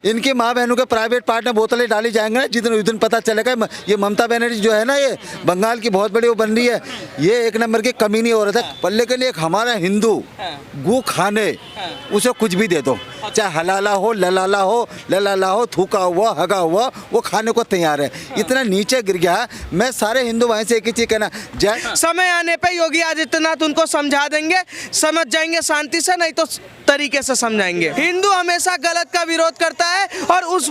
इनकी माँ बहनों के प्राइवेट पार्ट में बोतलें डाली जाएंगे ना, जिस दिन पता चलेगा ये ममता बनर्जी जो है ना, ये बंगाल की बहुत बड़ी वो बन रही है, ये एक नंबर की कमीनी औरत है। पर लेकिन एक हमारा हिंदू गू खाने उसे कुछ भी दे दो, चाहे हलाला हो, ललाला हो, थूका हुआ, हगा हुआ, वो खाने को तैयार है। इतना नीचे गिर गया है। मैं सारे हिंदू भाई से एक ही चीज कहना, समय आने पे योगी आदित्यनाथ उनको समझा देंगे, समझ जाएंगे शांति से, नहीं तो तरीके से समझाएंगे। हिंदू हमेशा गलत का विरोध करता है और उस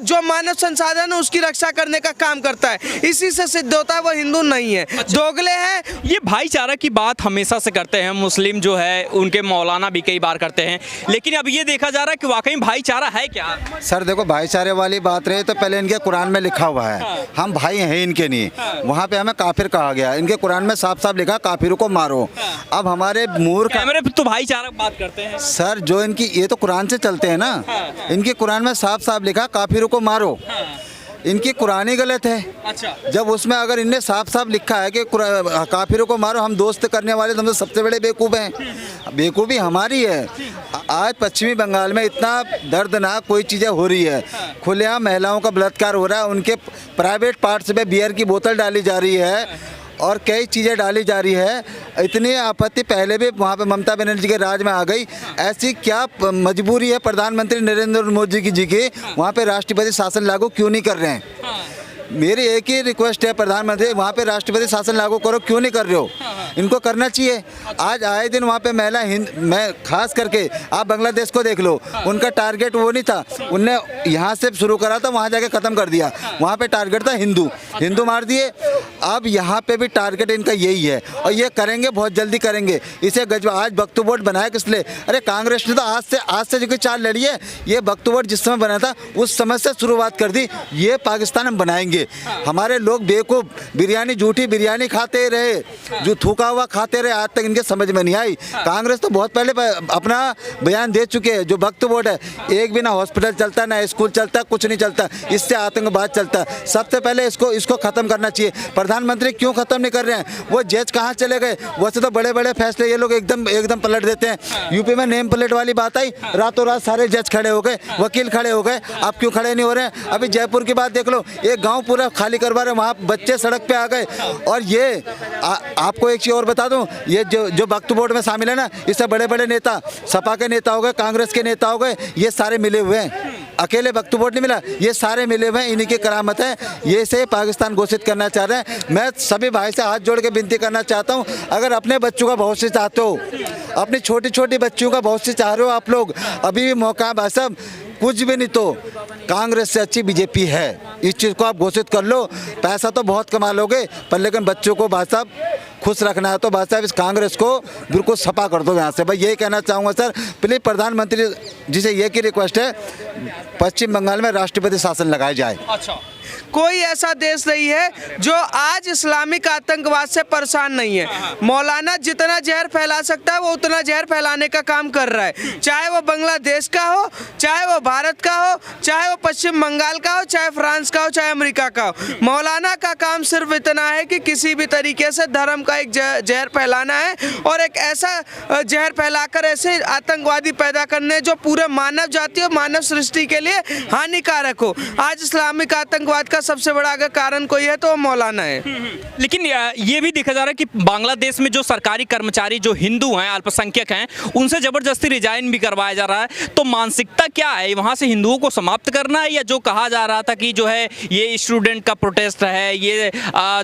जो मानव संसाधन है उसकी रक्षा करने का काम करता है। इसी से सिद्ध होता है वो हिंदू नहीं है, दोगले हैं। ये भाईचारा की बात हमेशा से करते हैं, मुस्लिम जो है उनके मौलाना भी कई बार करते हैं, लेकिन अब ये देखा जा रहा है कि वाकई भाईचारा है क्या? सर देखो, भाईचारे वाली बात रही तो पहले इनके कुरान में लिखा हुआ है हम भाई हैं इनके नहीं, वहाँ पे हमें काफिर कहा गया। इनके कुरान में साफ साफ लिखा काफिरों को मारो। अब हमारे मूर्ख कैमरे पे तो भाईचारा बात करते हैं सर, जो इनकी ये तो कुरान से चलते हैं ना, इनके कुरान में साफ साफ लिखा काफिरों को मारो। इनकी कुरान ही गलत है। अच्छा, जब उसमें अगर इनने साफ साफ लिखा है कि काफिरों को मारो, हम दोस्त करने वाले तो हम तो सबसे बड़े बेवकूफ़ हैं। बेवकूफ़ी हमारी है। आज पश्चिमी बंगाल में इतना दर्दनाक कोई चीज़ें हो रही है, खुलेआम महिलाओं का बलात्कार हो रहा है, उनके प्राइवेट पार्ट्स में बियर की बोतल डाली जा रही है और कई चीज़ें डाली जा रही है। इतनी आपत्ति पहले भी वहाँ पे ममता बनर्जी के राज में आ गई। ऐसी क्या मजबूरी है प्रधानमंत्री नरेंद्र मोदी जी की, वहाँ पे राष्ट्रपति शासन लागू क्यों नहीं कर रहे हैं? मेरी एक ही रिक्वेस्ट है, प्रधानमंत्री वहाँ पे राष्ट्रपति शासन लागू करो, क्यों नहीं कर रहे हो? इनको करना चाहिए। आज आए दिन वहाँ पे महिला मैं खास करके आप बांग्लादेश को देख लो, उनका टारगेट वो नहीं था, उनने यहाँ से शुरू करा था, वहाँ जाके ख़त्म कर दिया। वहाँ पे टारगेट था हिंदू मार दिए। अब यहाँ पे भी टारगेट इनका यही है और ये करेंगे, बहुत जल्दी करेंगे। इसे आज वक्तु बोर्ड बनाया किस लिए? अरे कांग्रेस ने तो आज से जो कि चाल लड़ी है, ये वक्तु बोर्ड जिस समय बना था उस समय से शुरुआत कर दी। ये पाकिस्तान हम बनाएंगे। हमारे लोग बेवकूफ़ बिरयानी, झूठी बिरयानी खाते रहे, जो थूका हुआ खाते रहे, आज तक इनके समझ में नहीं आई। कांग्रेस तो बहुत पहले अपना बयान दे चुके हैं। जो वक्फ बोर्ड है, एक भी ना हॉस्पिटल चलता, ना स्कूल चलता, कुछ नहीं चलता, इससे आतंकवाद चलता। सबसे पहले इसको खत्म करना चाहिए। प्रधानमंत्री क्यों खत्म नहीं कर रहे हैं? वो जज कहाँ चले गए? वैसे तो बड़े बड़े फैसले ये लोग एकदम पलट देते हैं। यूपी में नेम प्लेट वाली बात आई, रातों रात सारे जज खड़े हो गए, वकील खड़े हो गए। अब क्यों खड़े नहीं हो रहे हैं? अभी जयपुर की बात देख लो, एक गाँव पूरा खाली करवा रहे, वहाँ बच्चे सड़क पे आ गए। और ये आपको एक चीज़ और बता दूं, ये जो वक्फ बोर्ड में शामिल है ना, इससे बड़े बड़े नेता, सपा के नेता हो गए, कांग्रेस के नेता हो गए, ये सारे मिले हुए हैं। अकेले वक्फ बोर्ड नहीं मिला, ये सारे मिले हुए हैं। इन्हीं की करामत है। ये से पाकिस्तान घोषित करना चाह रहे हैं। मैं सभी भाई से हाथ जोड़ के विनती करना चाहता हूँ, अगर अपने बच्चों का भविष्य चाहते हो, अपनी छोटी छोटी बच्चियों का भविष्य चाह रहे हो आप लोग, अभी भी मौका है भाई साहब। कुछ भी नहीं तो कांग्रेस से अच्छी बीजेपी है, इस चीज़ को आप घोषित कर लो। पैसा तो बहुत कमा लोगे, पर लेकिन बच्चों को भाई साहब खुश रखना है तो भाई साहब इस कांग्रेस को बिल्कुल सफा कर दो यहाँ से। भाई यही कहना चाहूँगा सर। प्लीज प्रधानमंत्री जी से ये की रिक्वेस्ट है, पश्चिम बंगाल में राष्ट्रपति शासन लगाया जाए। अच्छा, कोई ऐसा देश नहीं है जो आज इस्लामिक आतंकवाद से परेशान नहीं है। मौलाना जितना जहर फैला सकता है वो उतना जहर फैलाने का काम कर रहा है, चाहे वो बांग्लादेश का हो, चाहे वो भारत का हो, चाहे वो पश्चिम बंगाल का हो, चाहे फ्रांस का हो, चाहे अमेरिका का हो। मौलाना का काम सिर्फ इतना है कि किसी भी तरीके से धर्म का एक जहर फैलाना है और एक ऐसा जहर फैलाकर ऐसे आतंकवादी पैदा करने जो पूरे मानव जाति और मानव सृष्टि के लिए हानिकारक हो। आज इस्लामिक आतंकवाद का सबसे बड़ा अगर कारण कोई है तो मौलाना है। लेकिन ये भी देखा जा रहा है कि बांग्लादेश में जो सरकारी कर्मचारी जो हिंदू हैं, अल्पसंख्यक हैं, उनसे जबरदस्ती रिजाइन भी करवाया जा रहा है। तो मानसिकता क्या है? वहां से हिंदुओं को समाप्त करना है, या जो कहा जा रहा था कि जो है ये स्टूडेंट का प्रोटेस्ट है, ये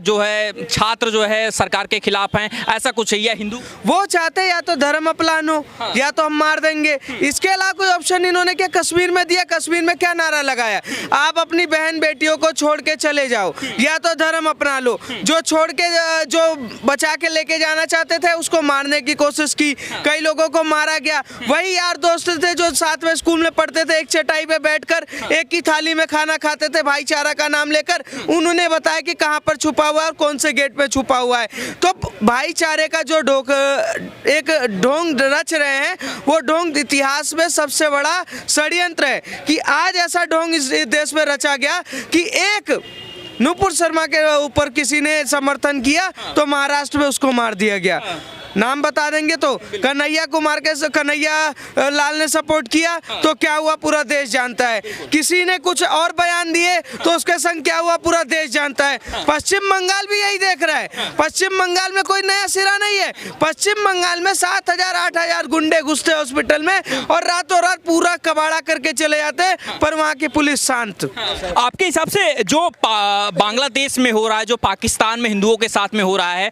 जो है छात्र जो है सरकार के खिलाफ हैं, ऐसा कुछ है? या हिंदू वो चाहते हैं या तो धर्म अपनानो, या तो हम मार देंगे। इसके अलावा कोई ऑप्शन इन्होंने क्या कश्मीर में दिया? कश्मीर में क्या नारा लगाया? आप अपनी बहन बेटियों को छोड़ के चले जाओ, या तो धर्म अपना लो। जो छोड़ के जो बचा के लेके जाना चाहते थे उसको मारने की कोशिश की, कई लोगों को मारा गया। वही यार दोस्त थे जो साथ में स्कूल में पढ़ते थे, एक चटाई पे बैठकर एक ही थाली में खाना खाते थे भाईचारा का नाम लेकर। उन्होंने बताया कि कहां पर छुपा हुआ है और कौन से गेट पे छुपा हुआ है। तो भाईचारे का जो एक ढोंग रच रहे हैं, वो ढोंग इतिहास में सबसे बड़ा षड्यंत्र है कि आज ऐसा ढोंग इस देश में रचा गया कि एक नुपुर शर्मा के ऊपर किसी ने समर्थन किया तो महाराष्ट्र में उसको मार दिया गया। नाम बता देंगे तो कन्हैया कुमार के कन्हैया लाल ने सपोर्ट किया तो क्या हुआ पूरा देश जानता है। किसी ने कुछ और बयान दिए तो उसके संग क्या हुआ पूरा देश जानता है। पश्चिम बंगाल भी यही देख रहा है। पश्चिम बंगाल में कोई नया सिरा नहीं है। पश्चिम बंगाल में 7,000 8,000 गुंडे घुसते हॉस्पिटल में और रातों रात पूरा कबाड़ा करके चले जाते हैं, पर वहाँ की पुलिस शांत। आपके हिसाब से जो बांग्लादेश में हो रहा है, जो पाकिस्तान में हिंदुओं के साथ में हो रहा है,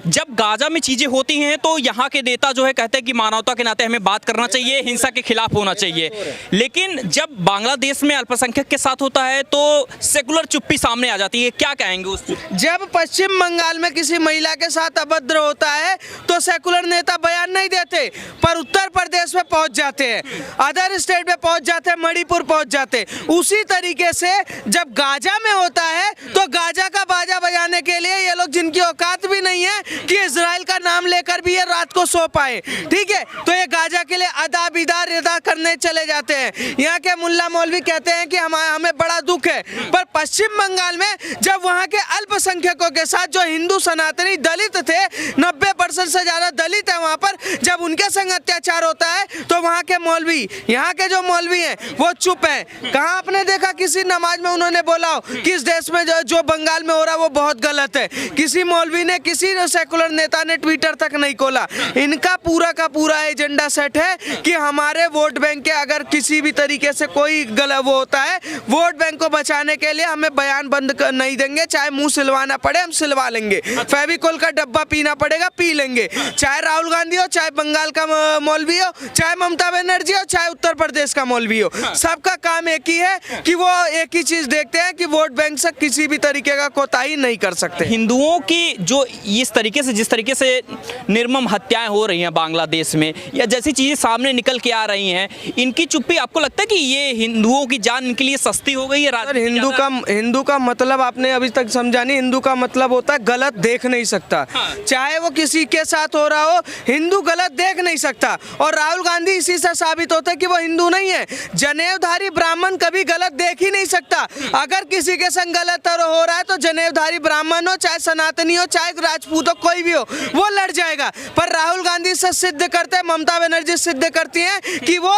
जब गाजा में चीजें होती हैं तो यहाँ के नेता जो है कहते हैं कि मानवता के नाते हमें बात करना चाहिए, हिंसा के खिलाफ होना चाहिए। लेकिन जब बांग्लादेश में अल्पसंख्यक के साथ होता है तो सेकुलर चुप्पी सामने आ जाती है, क्या कहेंगे उस चुप्पी? जब पश्चिम बंगाल में किसी महिला के साथ अभद्र होता है तो सेकुलर नेता बयान नहीं देते, पर उत्तर प्रदेश में पहुंच जाते हैं, अदर स्टेट में पहुंच जाते हैं, मणिपुर पहुंच जाते हैं। उसी तरीके से जब गाजा में होता है तो गाजा का बाजा बजाने के लिए ये लोग, जिनकी औकात भी नहीं है कि इजराइल का नाम लेकर भी ये रात को सो पाए, ठीक है, तो ये गाजा के लिए अदा बिदा रिदा करने चले जाते हैं। यहाँ के मुल्ला मौलवी कहते हैं कि हमें बड़ा दुख है, पर पश्चिम बंगाल में जब वहाँ के अल्पसंख्यकों के साथ जो हिंदू सनातनी दलित थे, 90% से ज्यादा दलित है वहाँ पर, जब उनके संग अत्याचार होता है तो वहाँ के मौलवी, यहाँ के जो मौलवी हैं वो चुप हैं। कहाँ आपने देखा किसी नमाज में उन्होंने बोला हो कि इस देश में जो बंगाल में हो रहा है वो बहुत गलत है? किसी मौलवी ने, किसी सेकुलर नेता ने ट्विटर तक नहीं खोला। इनका पूरा का पूरा एजेंडा सेट है कि हमारे वोट बैंक के अगर किसी भी तरीके से कोई गलत वो होता है, वोट बैंक को बचाने के लिए हमें बयान बंद नहीं देंगे, चाहे मुंह सिलवाना पड़े हम सिलवा लेंगे, फेविकोल का डब्बा पीना पड़ेगा पी लेंगे, चाहे राहुल गांधी हो, चाहे बंगाल का मौलवी हो, चाहे ममता बनर्जी हो, चाहे उत्तर प्रदेश का मौलवी हो, सबका काम एक ही है कि वो एक ही चीज देखते हैं कि वोट बैंक से किसी भी तरीके का कोताही नहीं कर सकते। हिंदुओं की जो इस तरीके से, जिस तरीके से निर्मम हत्याएं हो रही हैं बांग्लादेश में, या जैसी चीजें सामने निकल के आ रही हैं, इनकी चुप्पी आपको लगता है कि ये हिंदुओं की जान इनके लिए सस्ती हो गई है? हिंदू का मतलब आपने अभी तक समझा नहीं। हिंदू का मतलब होता है गलत देख नहीं सकता, चाहे वो किसी के साथ हो रहा हो, हिंदू गलत देख नहीं सकता। और राहुल गांधी इसी से साबित होता है कि वो हिंदू नहीं है। जनेऊधारी ब्राह्मण कभी गलत देख ही नहीं सकता। अगर किसी के संग गलत हो रहा है तो जनेऊधारी ब्राह्मण हो, चाहे सनातनी हो, चाहे राजपूत हो, कोई भी हो, वो लड़ जाएगा। पर राहुल गांधी से सिद्ध करते हैं, ममता बनर्जी सिद्ध करती हैं कि वो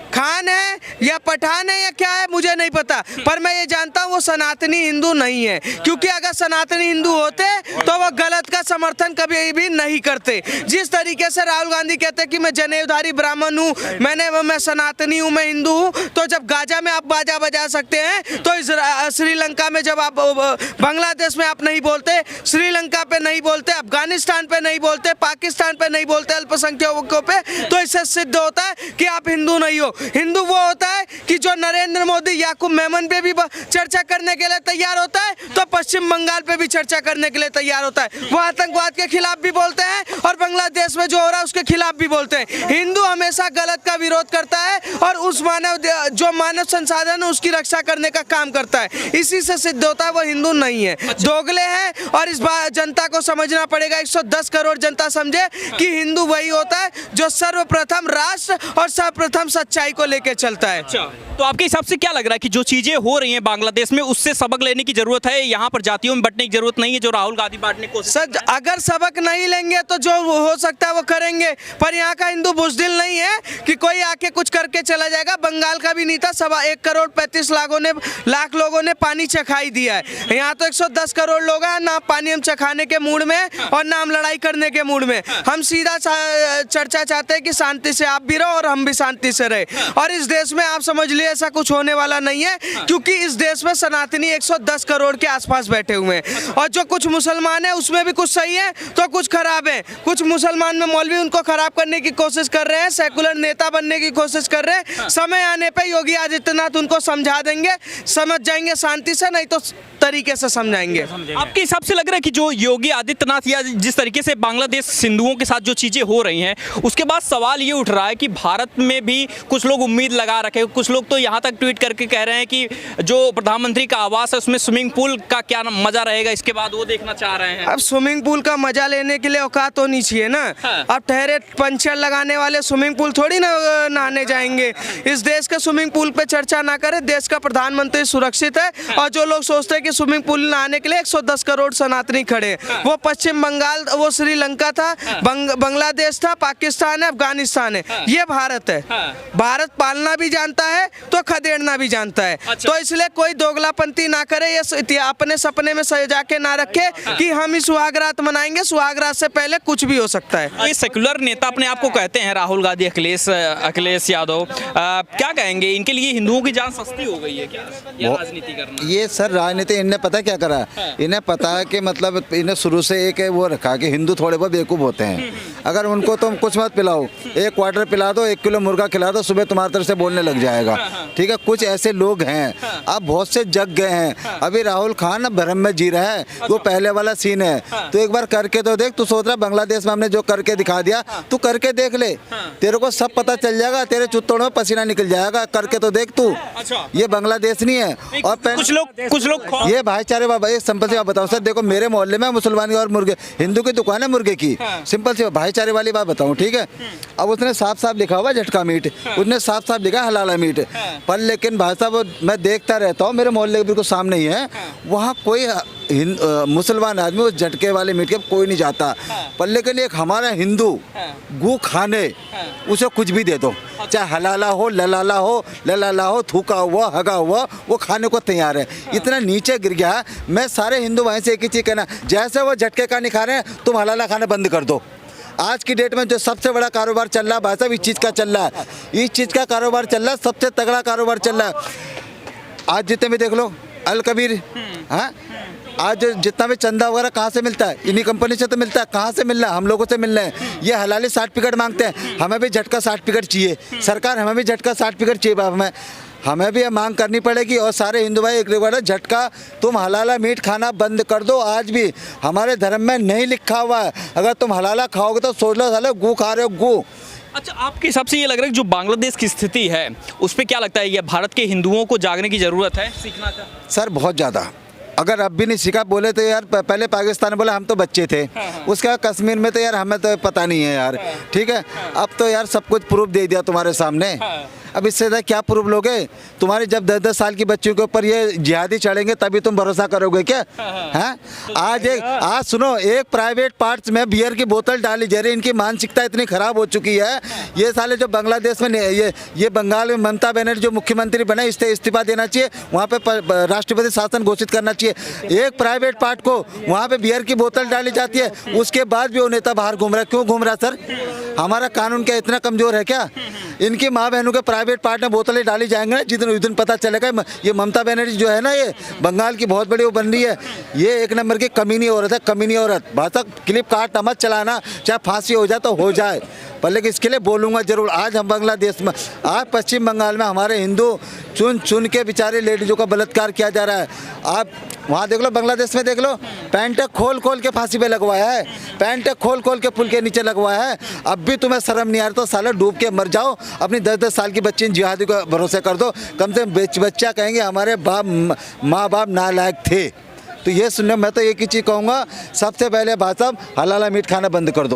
खान है या पठान है या क्या है मुझे नहीं पता, पर मैं ये जानता हूँ वो सनातनी हिंदू नहीं है, क्योंकि अगर सनातनी हिंदू होते तो वो गलत का समर्थन कभी भी नहीं करते। जिस तरीके से राहुल गांधी कहते हैं कि मैं जनेऊधारी ब्राह्मण हूँ, मैं सनातनी हूँ, मैं हिंदू हूँ, तो जब गाजा में आप बाजा बजा सकते हैं तो श्रीलंका में जब आप, बांग्लादेश में आप नहीं बोलते, श्रीलंका पे नहीं बोलते, अफगानिस्तान पे नहीं बोलते, पाकिस्तान पे नहीं बोलते, अल्पसंख्यकों पे, तो इससे सिद्ध होता है कि आप हिंदू नहीं हो। हिंदू वो होता है कि जो नरेंद्र मोदी याकूब मेमन पे भी चर्चा करने के लिए तैयार होता है, तो पश्चिम बंगाल पे भी चर्चा करने के लिए तैयार होता है। वो आतंकवाद के खिलाफ भी बोलते हैं और बांग्लादेश में जो हो रहा है उसके खिलाफ भी बोलते हैं। हिंदू हमेशा गलत का विरोध करता है और उस जो मानव संसाधन है उसकी रक्षा करने का काम करता है। इसी से सिद्ध होता है वो हिंदू नहीं है, दोगले हैं। और इस बार जनता को समझना पड़ेगा, 110 करोड़ जनता समझे कि हिंदू वही होता है जो सर्वप्रथम राष्ट्र और सर्वप्रथम सच्चाई को लेके चलता है। अच्छा, तो आपके हिसाब से क्या लग रहा है कि जो चीजें हो रही हैं बांग्लादेश में उससे सबक लेने की जरूरत है? यहाँ पर जातियों में बंटने की जरूरत नहीं है जो राहुल गांधी बांटने को। सर, अगर सबक नहीं लेंगे तो जो हो सकता है वो करेंगे, पर यहाँ का हिंदू बुज़दिल नहीं है कि कोई आके कुछ करके चला जाएगा। बंगाल का भी नहीं था, 1.25 करोड़ 35 लाख लोगों ने पानी चखाई दिया है। यहाँ तो 110 करोड़ लोग हैं, ना पानी हम चखाने के मूड में और ना हम लड़ाई करने के मूड में। हम सीधा चर्चा चाहते हैं कि शांति से आप भी रहो और हम भी शांति से रहे। और इस देश में आप समझ लिए ऐसा कुछ होने वाला नहीं है, क्योंकि इस देश में सनातनी 110 करोड़ के आसपास बैठे हुए हैं। और जो कुछ मुसलमान हैं उसमें भी कुछ सही है तो कुछ खराब है। कुछ मुसलमान में मौलवी उनको खराब करने की कोशिश कर रहे हैं, सेकुलर नेता बनने की कोशिश कर रहे हैं। समय आने पे योगी आदित्यनाथ उनको समझा देंगे, समझ जाएंगे शांति से, नहीं तो तरीके से समझाएंगे। आपके हिसाब से लग रहा है कि जो योगी आदित्यनाथ या जिस तरीके से बांग्लादेश हिंदुओं के साथ जो चीजें हो रही हैं, उसके बाद सवाल ये उठ रहा है कि भारत में भी कुछ लोग उम्मीद लगा रखे, कुछ लोग तो यहाँ तक ट्वीट करके कह रहे हैं कि जो प्रधानमंत्री का आवास है उसमें स्विमिंग पूल का क्या मजा रहेगा, इसके बाद वो देखना चाह रहे हैं। अब स्विमिंग पूल का मजा लेने के लिए औकात होनी चाहिए ना। अब ठहरे पंचर लगाने वाले स्विमिंग पूल थोड़ी ना नहाने जाएंगे। इस देश के स्विमिंग पूल पे चर्चा ना करें। देश का प्रधानमंत्री सुरक्षित है है, और जो लोग सोचते हैं कि स्विमिंग पूल नहाने के लिए 110 करोड़ सनातनी खड़े हैं। वो पश्चिम बंगाल, वो श्रीलंका था, बांग्लादेश था, पाकिस्तान है, अफगानिस्तान है, ये भारत है। भारत पालना भी जानता है तो खदेड़ना भी जानता है। तो इसलिए कोई दोगलापंती ना करे, ये अपने सपने में सजा के ना रखे कि हम ही सुहागरात मनाएंगे। सुहागरात से पहले कुछ भी हो सकता है। ये सेकुलर नेता अपने आप को कहते हैं राहुल गांधी, अखिलेश यादव, क्या कहेंगे? इनके लिए हिंदुओं की जान सस्ती हो गई है क्या, ये राजनीति करना? ये सर राजनीति इन्हें पता क्या करा, इन्हें पता है कि मतलब इन्हें शुरू से एक वो रखा कि हिंदू थोड़े बहुत बेवकूफ़ होते हैं। अगर उनको तुम कुछ मत पिलाओ, एक क्वार्टर पिला दो, 1 किलो मुर्गा खिला दो, सुबह तुम्हारी तरफ से बोलने लग जाएगा। ठीक है, कुछ ऐसे लोग हैं, अब बहुत से जग गए हैं। अभी राहुल खान भ्रम में जी रहा है, वो पहले वाला सीन है। तो एक बार करके तो देख, तू सोच रहा बांग्लादेश में हमने जो करके दिखा दिया, तू करके देख ले, तेरे को सब पता चल जाएगा, तेरे चुत्तों में पसीना निकल जाएगा। करके तो देख तू, ये बांग्लादेश नहीं है। और कुछ लोग ये भाईचारे बाबा, एक सिंपल सी बात बताओ सर, देखो मेरे मोहल्ले में मुसलमान और मुर्गे, हिंदू की दुकान है मुर्गे की, सिंपल सी भाईचारे वाली बात बताऊं, ठीक है। अब उसने साफ साफ लिखा हुआ झटका मीट, उसने साफ साफ लिखा हलाला मीट, पर लेकिन भाई साहब मैं देखता रहता हूँ, मेरे मोहल्ले के बिल्कुल सामने ही है, वहाँ कोई मुसलमान आदमी उस झटके वाले मीट के कोई नहीं जाता। पर लेकिन एक हमारा हिंदू गू खाने, उसे कुछ भी दे दो, चाहे हलाला हो, ललाला हो, थूका हुआ, हगा हुआ, वो खाने को तैयार है। इतना नीचे गिर गया। मैं सारे हिंदू भाई से एक ही चीज़ कहना, जैसे वो झटके का नहीं खा रहे हैं, तुम हलाला खाना बंद कर दो। आज की डेट में जो सबसे बड़ा कारोबार चल रहा है भाई साहब, इस चीज़ का चल रहा है, इस चीज़ का कारोबार चल रहा है, सबसे तगड़ा कारोबार चल रहा है। आज जितने भी देख लो अल कबीर, हाँ, आज जितना भी चंदा वगैरह कहाँ से मिलता है, इन्हीं कंपनी से तो मिलता है। कहाँ से मिल रहा है? हम लोगों से मिल रहे हैं। ये हलाली सर्टिफिकेट मांगते हैं, हमें भी झटका सर्टिफिकेट चाहिए। सरकार हमें भी झटका सर्टिफिकेट चाहिए बाबा, हमें भी ये मांग करनी पड़ेगी। और सारे हिंदू भाई एक बार झटका, तुम हलाला मीट खाना बंद कर दो। आज भी हमारे धर्म में नहीं लिखा हुआ है, अगर तुम हलाला खाओगे तो सोच लो साले गू खा रहे हो, गू। अच्छा, आपके हिसाब से ये लग रहा है कि जो बांग्लादेश की स्थिति है उस पर क्या लगता है, ये भारत के हिंदुओं को जागने की जरूरत है, सीखना का? सर बहुत ज़्यादा, अगर अब भी नहीं सीखा, बोले तो यार पहले पाकिस्तान बोला हम तो बच्चे थे, उसके बाद कश्मीर में तो यार हमें तो पता नहीं है यार, ठीक है। अब तो यार सब कुछ प्रूफ दे दिया तुम्हारे सामने, अब इससे ज़्यादा क्या प्रूफ लोगे? तुम्हारे जब 10-10 साल की बच्चियों के ऊपर ये जिहादी चढ़ेंगे तभी तुम भरोसा करोगे क्या? हैं? आज सुनो, एक प्राइवेट पार्ट्स में बियर की बोतल डाली जा रही, इनकी मानसिकता इतनी खराब हो चुकी है। ये साले जो बांग्लादेश में ये बंगाल में ममता बनर्जी जो मुख्यमंत्री बने, इससे इस्तीफा देना चाहिए, वहाँ पे राष्ट्रपति शासन घोषित करना चाहिए। एक प्राइवेट पार्ट को वहाँ पे बियर की बोतल डाली जाती है, उसके बाद भी वो नेता बाहर घूम रहा है। क्यों घूम रहा है सर? हमारा कानून क्या इतना कमजोर है क्या? इनकी माँ बहनों के प्राइवेट पार्ट में बोतलें डाली जाएंगे ना, जिस दिन पता चलेगा ये ममता बनर्जी जो है ना, ये बंगाल की बहुत बड़ी वो बन रही है, ये एक नंबर की कमीनी औरत है, कमीनी औरत। भाषा क्लिप काट मत चलाना, चाहे फांसी हो जाए तो हो जाए, पर लेकिन इसके लिए बोलूँगा जरूर। आज हम बांग्लादेश में, आज पश्चिम बंगाल में हमारे हिंदू चुन चुन के बेचारे लेडीज़ों का बलात्कार किया जा रहा है। आप वहाँ देख लो, बांग्लादेश में देख लो, पैंट खोल खोल के फांसी पे लगवाया है, पैंट खोल खोल के पुल के नीचे लगवाया है। अब भी तुम्हें शर्म नहीं आ रहा तो साले डूब के मर जाओ, अपनी 10-10 साल की बच्ची जिहादी को भरोसे कर दो। कम से कम बच्चा कहेंगे हमारे माँ बाप नालायक थे। तो ये सुनने मैं तो एक ही चीज़ कहूँगा, सबसे पहले भाई साहब हलाला मीट खाना बंद कर दो।